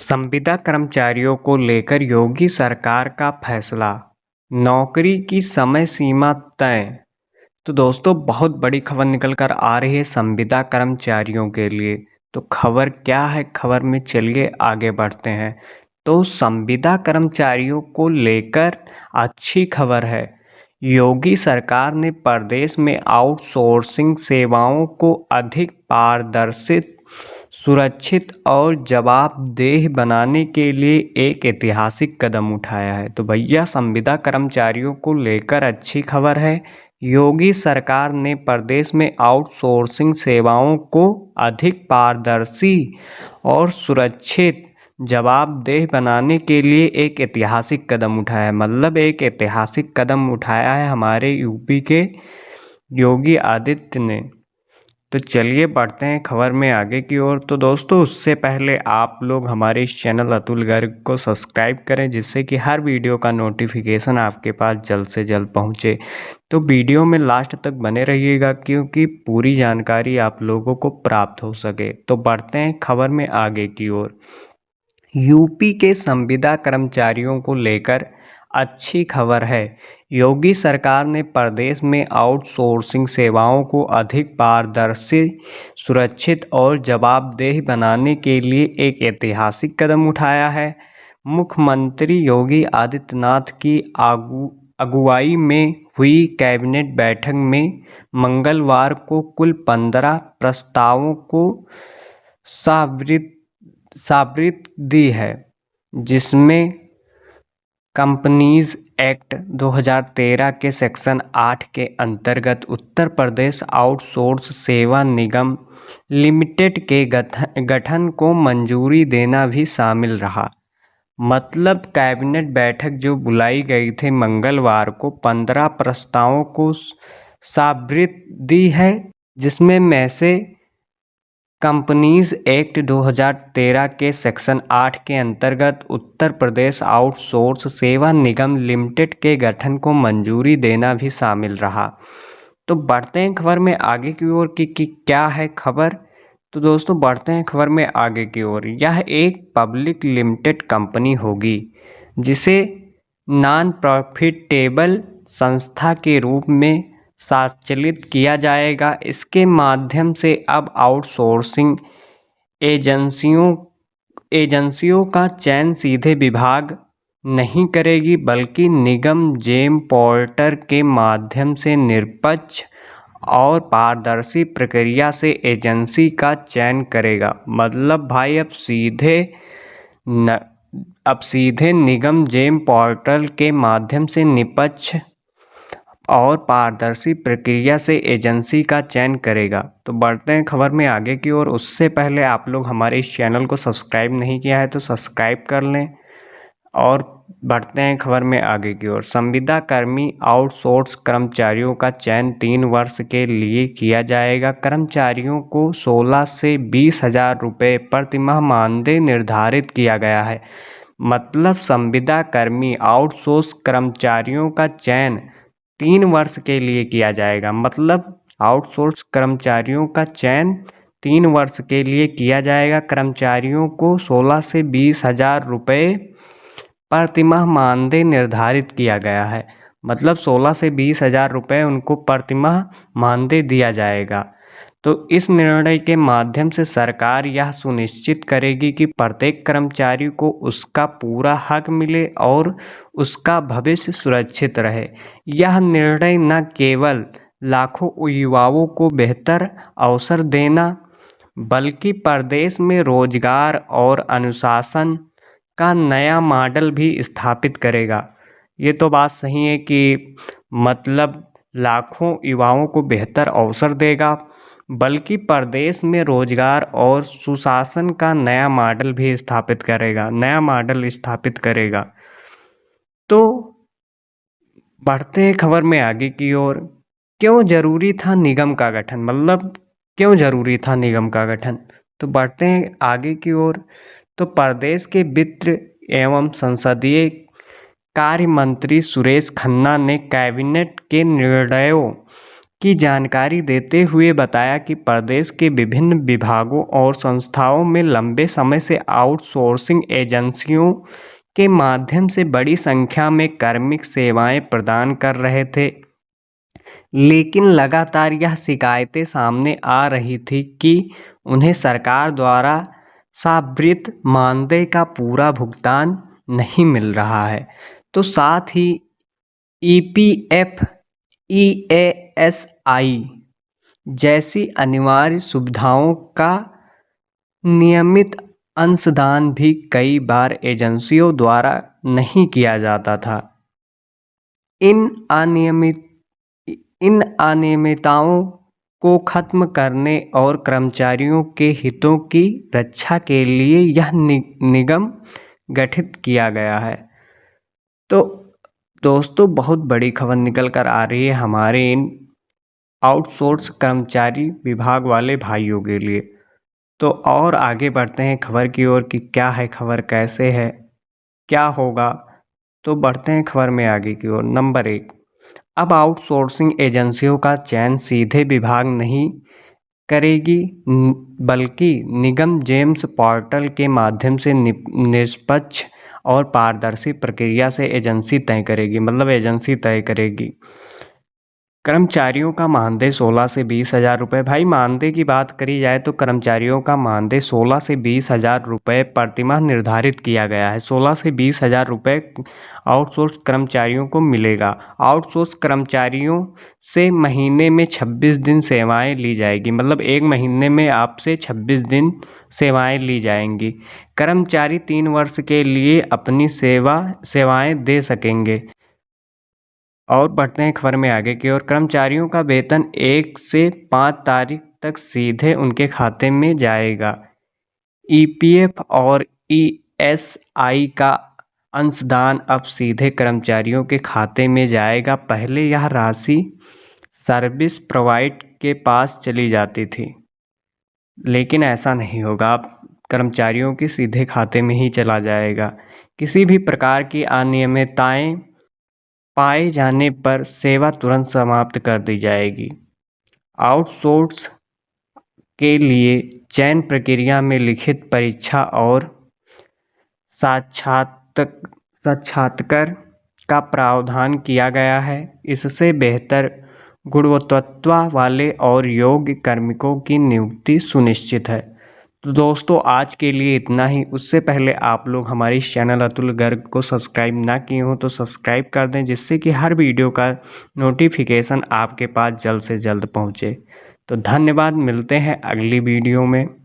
संविदा कर्मचारियों को लेकर योगी सरकार का फैसला, नौकरी की समय सीमा तय। तो दोस्तों बहुत बड़ी खबर निकल कर आ रही है संविदा कर्मचारियों के लिए। तो खबर क्या है, खबर में चलिए आगे बढ़ते हैं। तो संविदा कर्मचारियों को लेकर अच्छी खबर है। योगी सरकार ने प्रदेश में आउटसोर्सिंग सेवाओं को अधिक पारदर्शी, सुरक्षित और जवाबदेह बनाने के लिए एक ऐतिहासिक कदम उठाया है। तो भैया संविदा कर्मचारियों को लेकर अच्छी खबर है। योगी सरकार ने प्रदेश में आउटसोर्सिंग सेवाओं को अधिक पारदर्शी और सुरक्षित, जवाबदेह बनाने के लिए एक ऐतिहासिक कदम उठाया है। मतलब एक ऐतिहासिक कदम उठाया है हमारे यूपी के योगी आदित्य ने। तो चलिए बढ़ते हैं खबर में आगे की ओर। तो दोस्तों उससे पहले आप लोग हमारे इस चैनल अतुल गर्ग को सब्सक्राइब करें, जिससे कि हर वीडियो का नोटिफिकेशन आपके पास जल्द से जल्द पहुंचे। तो वीडियो में लास्ट तक बने रहिएगा, क्योंकि पूरी जानकारी आप लोगों को प्राप्त हो सके। तो बढ़ते हैं खबर में आगे की ओर। यूपी के संविदा कर्मचारियों को लेकर अच्छी खबर है। योगी सरकार ने प्रदेश में आउटसोर्सिंग सेवाओं को अधिक पारदर्शी, सुरक्षित और जवाबदेह बनाने के लिए एक ऐतिहासिक कदम उठाया है। मुख्यमंत्री योगी आदित्यनाथ की अगुवाई में हुई कैबिनेट बैठक में मंगलवार को कुल 15 प्रस्तावों को स्वीकृति दी है, जिसमें कंपनीज एक्ट 2013 के सेक्शन 8 के अंतर्गत उत्तर प्रदेश आउटसोर्स सेवा निगम लिमिटेड के गठन को मंजूरी देना भी शामिल रहा। मतलब कैबिनेट बैठक जो बुलाई गई थी मंगलवार को, 15 प्रस्तावों को स्वीकृति दी है, जिसमें से कंपनीज एक्ट 2013 के सेक्शन 8 के अंतर्गत उत्तर प्रदेश आउटसोर्स सेवा निगम लिमिटेड के गठन को मंजूरी देना भी शामिल रहा। तो बढ़ते हैं खबर में आगे की ओर कि क्या है खबर। तो दोस्तों बढ़ते हैं खबर में आगे की ओर। यह एक पब्लिक लिमिटेड कंपनी होगी, जिसे नॉन प्रॉफिटेबल संस्था के रूप में संचालित किया जाएगा। इसके माध्यम से अब आउटसोर्सिंग एजेंसियों का चयन सीधे विभाग नहीं करेगी, बल्कि निगम जेम पोर्टल के माध्यम से निष्पक्ष और पारदर्शी प्रक्रिया से एजेंसी का चयन करेगा। मतलब भाई अब सीधे निगम जेम पोर्टल के माध्यम से निष्पक्ष और पारदर्शी प्रक्रिया से एजेंसी का चयन करेगा। तो बढ़ते हैं खबर में आगे की ओर। उससे पहले आप लोग हमारे इस चैनल को सब्सक्राइब नहीं किया है तो सब्सक्राइब कर लें। और बढ़ते हैं खबर में आगे की ओर। संविदा कर्मी आउटसोर्स कर्मचारियों का चयन 3 वर्ष के लिए किया जाएगा। कर्मचारियों को 16 से 20,000 रुपये प्रतिमाह मानदेय निर्धारित किया गया है। मतलब संविदा कर्मी आउटसोर्स कर्मचारियों का चयन 3 वर्ष के लिए किया जाएगा। मतलब आउटसोर्स कर्मचारियों का चयन 3 वर्ष के लिए किया जाएगा। कर्मचारियों को 16 से 20,000 रुपये प्रतिमाह मानदेय निर्धारित किया गया है। मतलब 16 से 20,000 रुपये उनको प्रतिमाह मानदेय दिया जाएगा। तो इस निर्णय के माध्यम से सरकार यह सुनिश्चित करेगी कि प्रत्येक कर्मचारी को उसका पूरा हक मिले और उसका भविष्य सुरक्षित रहे। यह निर्णय न केवल लाखों युवाओं को बेहतर अवसर देना, बल्कि प्रदेश में रोजगार और अनुशासन का नया मॉडल भी स्थापित करेगा। ये तो बात सही है कि मतलब लाखों युवाओं को बेहतर अवसर देगा, बल्कि प्रदेश में रोजगार और सुशासन का नया मॉडल भी स्थापित करेगा। तो बढ़ते हैं खबर में आगे की ओर। क्यों जरूरी था निगम का गठन, मतलब क्यों जरूरी था निगम का गठन। तो बढ़ते हैं आगे की ओर। तो प्रदेश के वित्त एवं संसदीय कार्य मंत्री सुरेश खन्ना ने कैबिनेट के निर्णयों की जानकारी देते हुए बताया कि प्रदेश के विभिन्न विभागों और संस्थाओं में लंबे समय से आउटसोर्सिंग एजेंसियों के माध्यम से बड़ी संख्या में कार्मिक सेवाएं प्रदान कर रहे थे, लेकिन लगातार यह शिकायतें सामने आ रही थी कि उन्हें सरकार द्वारा स्वीकृत मानदेय का पूरा भुगतान नहीं मिल रहा है। तो साथ ही ईपीएफ, ईएएसआई जैसी अनिवार्य सुविधाओं का नियमित अंशदान भी कई बार एजेंसियों द्वारा नहीं किया जाता था। इन अनियमितताओं को खत्म करने और कर्मचारियों के हितों की रक्षा के लिए यह निगम गठित किया गया है। तो दोस्तों, बहुत बड़ी खबर निकल कर आ रही है हमारे इन आउटसोर्स कर्मचारी विभाग वाले भाइयों के लिए। तो और आगे बढ़ते हैं खबर की ओर कि क्या है खबर, कैसे है, क्या होगा। तो बढ़ते हैं खबर में आगे की ओर। नंबर 1, अब आउटसोर्सिंग एजेंसियों का चयन सीधे विभाग नहीं करेगी, बल्कि निगम जेम्स पोर्टल के माध्यम से निष्पक्ष और पारदर्शी प्रक्रिया से एजेंसी तय करेगी, मतलब एजेंसी तय करेगी। कर्मचारियों का मानदेय 16 से 20 हज़ार रुपये। भाई, मानदेय की बात करी जाए तो कर्मचारियों का मानदेय 16 से 20 हज़ार रुपये प्रतिमाह निर्धारित किया गया है। 16 से 20 हज़ार रुपये आउटसोर्स कर्मचारियों को मिलेगा। आउटसोर्स कर्मचारियों से महीने में 26 दिन सेवाएं ली जाएगी, मतलब एक महीने में आपसे 26 दिन सेवाएं ली जाएंगी। कर्मचारी 3 वर्ष के लिए अपनी सेवाएं दे सकेंगे। और बढ़ते हैं खबर में आगे की ओर। कर्मचारियों का वेतन 1 से 5 तारीख तक सीधे उनके खाते में जाएगा। ईपीएफ और ईएसआई का अंशदान अब सीधे कर्मचारियों के खाते में जाएगा। पहले यह राशि सर्विस प्रोवाइडर के पास चली जाती थी, लेकिन ऐसा नहीं होगा, अब कर्मचारियों के सीधे खाते में ही चला जाएगा। किसी भी प्रकार की अनियमितताएं पाए जाने पर सेवा तुरंत समाप्त कर दी जाएगी। आउटसोर्स के लिए चयन प्रक्रिया में लिखित परीक्षा और साक्षात्कार का प्रावधान किया गया है। इससे बेहतर गुणवत्ता वाले और योग्य कार्मिकों की नियुक्ति सुनिश्चित है। तो दोस्तों, आज के लिए इतना ही। उससे पहले आप लोग हमारे इस चैनल अतुल गर्ग को सब्सक्राइब ना किए हो तो सब्सक्राइब कर दें, जिससे कि हर वीडियो का नोटिफिकेशन आपके पास जल्द से जल्द पहुंचे। तो धन्यवाद, मिलते हैं अगली वीडियो में।